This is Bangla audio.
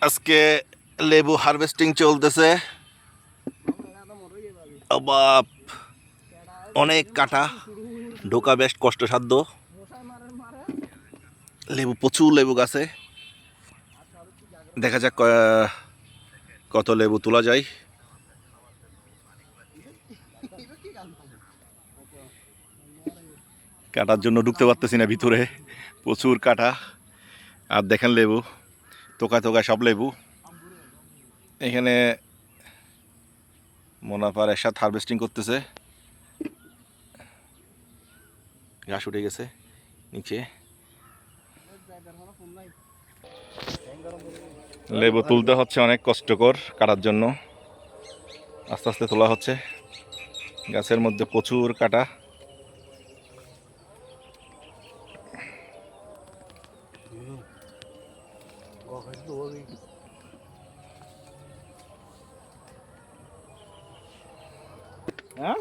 আজকে লেবু হারভেস্টিং চলতেছে। বাপ, অনেক কাটা, ঢোকা বেশ কষ্টসাধ্য। লেবু, প্রচুর লেবু গাছে। দেখা যাক কত লেবু তোলা যায়। কাটার জন্য ঢুকতে পারতেছি না ভিতরে, প্রচুর কাটা। আর দেখেন লেবু, তোকা তোকা সব লেবু। এখানে মোনাফার একসাথে হারভেস্টিং করতেছে। ঘাস উঠে গেছে নিচে। লেবু তুলতে হচ্ছে, অনেক কষ্টকর কাটার জন্য। আস্তে আস্তে তোলা হচ্ছে, গাছের মধ্যে প্রচুর কাটা। হ্যাঁ